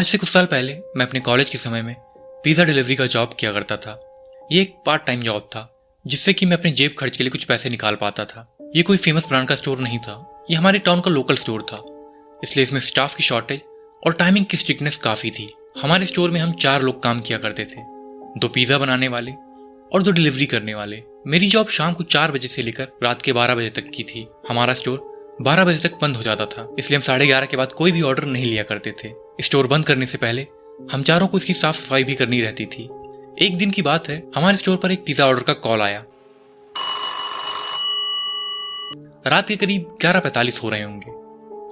आज से कुछ साल पहले मैं अपने कॉलेज के समय में पिज़्ज़ा डिलीवरी का जॉब किया करता था। ये एक पार्ट टाइम जॉब था जिससे कि मैं अपने जेब खर्च के लिए कुछ पैसे निकाल पाता था। ये कोई फेमस ब्रांड का स्टोर नहीं था, ये हमारे टाउन का लोकल स्टोर था, इसलिए इसमें स्टाफ की शॉर्टेज और टाइमिंग की स्ट्रिक्टनेस काफ़ी थी। हमारे स्टोर में हम 4 लोग काम किया करते थे, 2 पिज़्ज़ा बनाने वाले और 2 डिलीवरी करने वाले। मेरी जॉब शाम को 4 बजे से लेकर रात के 12 बजे तक की थी। हमारा स्टोर 12 बजे तक बंद हो जाता था, इसलिए हम 11:30 के बाद कोई भी ऑर्डर नहीं लिया करते थे। स्टोर बंद करने से पहले हम चारों को इसकी साफ सफाई भी करनी रहती थी। एक दिन की बात है, हमारे स्टोर पर एक पिज़्ज़ा ऑर्डर का कॉल आया। रात के करीब 11:45 हो रहे होंगे।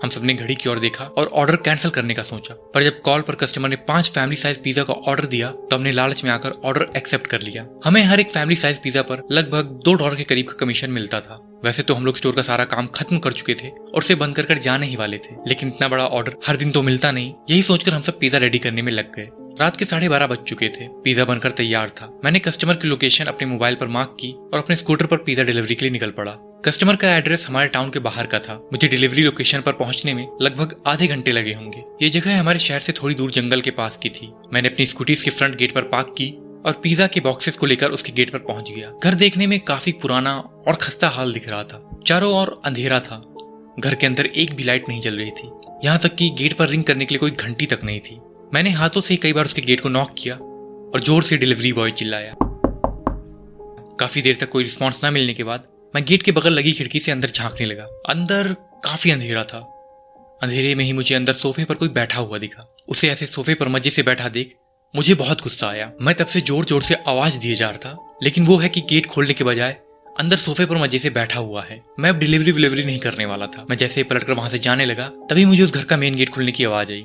हम सबने घड़ी की ओर देखा और ऑर्डर कैंसिल करने का सोचा, पर जब कॉल पर कस्टमर ने 5 फैमिली साइज पिज़्ज़ा का ऑर्डर दिया तो हमने लालच में आकर ऑर्डर एक्सेप्ट कर लिया। हमें हर एक फैमिली साइज पिज़्ज़ा पर लगभग $2 के करीब का कमीशन मिलता था। वैसे तो हम लोग स्टोर का सारा काम खत्म कर चुके थे और उसे बंद कर जाने ही वाले थे, लेकिन इतना बड़ा ऑर्डर हर दिन तो मिलता नहीं। यही सोचकर हम सब पिज़्ज़ा रेडी करने में लग गए। रात के 12:30 बज चुके थे। पिज़्ज़ा बनकर तैयार था। मैंने कस्टमर की लोकेशन अपने मोबाइल पर मार्क की और अपने स्कूटर पर पिज़्ज़ा डिलीवरी के लिए निकल पड़ा। कस्टमर का एड्रेस हमारे टाउन के बाहर का था। मुझे डिलीवरी लोकेशन पर पहुंचने में लगभग आधे घंटे लगे होंगे। ये जगह हमारे शहर से थोड़ी दूर जंगल के पास की थी। मैंने अपनी स्कूटी के फ्रंट गेट पर पार्क की और पिज़्ज़ा के बॉक्सेस को लेकर उसके गेट पर पहुंच गया। घर देखने में काफी पुराना और खस्ता हाल दिख रहा था। चारों ओर अंधेरा था। घर के अंदर एक भी लाइट नहीं जल रही थी। यहाँ तक कि गेट पर रिंग करने के लिए कोई घंटी तक नहीं थी। मैंने हाथों से कई बार उसके गेट को नॉक किया और जोर से डिलीवरी बॉय चिल्लाया। काफी देर तक कोई रिस्पॉन्स न मिलने के बाद मैं गेट के बगल लगी खिड़की से अंदर झांकने लगा। अंदर काफी अंधेरा था। अंधेरे में ही मुझे अंदर सोफे पर कोई बैठा हुआ दिखा। उसे ऐसे सोफे पर मजे से बैठा देख मुझे बहुत गुस्सा आया। मैं तब से जोर जोर से आवाज दिए जा रहा था, लेकिन वो है कि गेट खोलने के बजाय अंदर सोफे पर मजे से बैठा हुआ है। मैं अब डिलीवरी नहीं करने वाला था। मैं जैसे पलटकर वहां से जाने लगा तभी मुझे उस घर का मेन गेट खुलने की आवाज आई।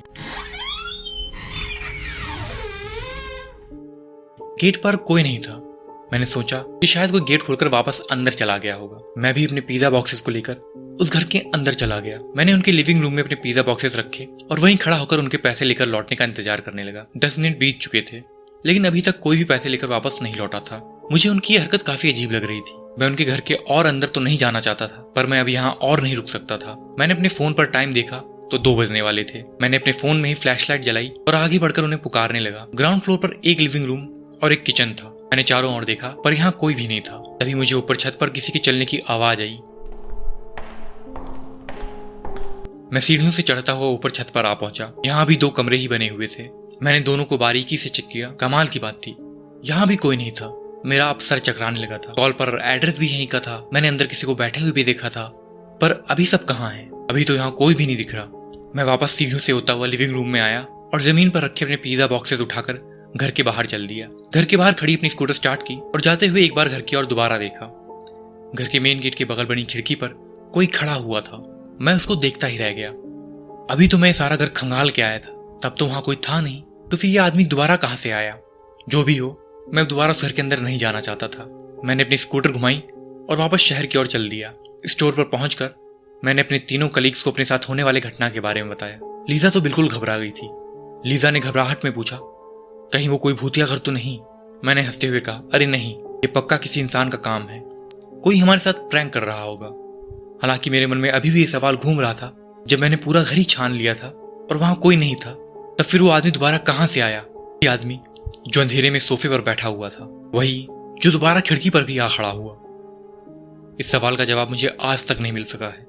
गेट पर कोई नहीं था। मैंने सोचा कि शायद कोई गेट खोलकर वापस अंदर चला गया होगा। मैं भी अपने पिज़्ज़ा बॉक्सेस को लेकर उस घर के अंदर चला गया। मैंने उनके लिविंग रूम में अपने पिज़्ज़ा बॉक्सेस रखे और वहीं खड़ा होकर उनके पैसे लेकर लौटने का इंतजार करने लगा। 10 मिनट बीत चुके थे, लेकिन अभी तक कोई भी पैसे लेकर वापस नहीं लौटा था। मुझे उनकी हरकत काफी अजीब लग रही थी। मैं उनके घर के और अंदर तो नहीं जाना चाहता था, पर मैं अब यहाँ और नहीं रुक सकता था। मैंने अपने फोन पर टाइम देखा तो 2 बजने वाले थे। मैंने अपने फोन में ही फ्लैशलाइट जलाई और आगे बढ़कर उन्हें पुकारने लगा। ग्राउंड फ्लोर पर एक लिविंग रूम और एक किचन था। मैंने चारों ओर देखा पर यहाँ कोई भी नहीं था। तभी मुझे ऊपर छत पर किसी के चलने की आवाज आई। मैं सीढ़ियों से चढ़ता हुआ ऊपर छत पर आ पहुंचा। यहाँ भी 2 कमरे ही बने हुए थे। मैंने दोनों को बारीकी से चेक किया। कमाल की बात थी, यहाँ भी कोई नहीं था। मेरा अब सर चकराने लगा था। कॉल पर एड्रेस भी यहीं का था। मैंने अंदर किसी को बैठे हुए भी देखा था, पर अभी सब कहाँ है? अभी तो यहाँ कोई भी नहीं दिख रहा। मैं वापस सीढ़ियों से होता हुआ लिविंग रूम में आया और जमीन पर रखे अपने पिज़्ज़ा बॉक्सेस उठाकर घर के बाहर चल दिया। घर के बाहर खड़ी अपनी स्कूटर स्टार्ट की और जाते हुए एक बार घर की ओर दोबारा देखा। घर के मेन गेट के बगल बनी खिड़की पर कोई खड़ा हुआ था। मैं उसको देखता ही रह गया। अभी तो मैं सारा घर खंगाल के आया था, तब तो वहां कोई था नहीं, तो फिर ये आदमी दोबारा कहां से आया? जो भी हो, मैं दोबारा उस घर के अंदर नहीं जाना चाहता था। मैंने अपनी स्कूटर घुमाई और वापस शहर की ओर चल दिया। स्टोर पर पहुंचकर मैंने अपने तीनों कलीग्स को अपने साथ होने वाले घटना के बारे में बताया। लीजा तो बिल्कुल घबरा गई थी। लीजा ने घबराहट में पूछा, कहीं वो कोई भूतिया घर तो नहीं? मैंने हंसते हुए कहा, अरे नहीं, ये पक्का किसी इंसान का काम है। कोई हमारे साथ प्रैंक कर रहा होगा। हालांकि मेरे मन में अभी भी ये सवाल घूम रहा था। जब मैंने पूरा घर ही छान लिया था और वहां कोई नहीं था, तब फिर वो आदमी दोबारा कहां से आया? ये आदमी जो अंधेरे में सोफे पर बैठा हुआ था, वही जो दोबारा खिड़की पर भी आ खड़ा हुआ। इस सवाल का जवाब मुझे आज तक नहीं मिल सका है।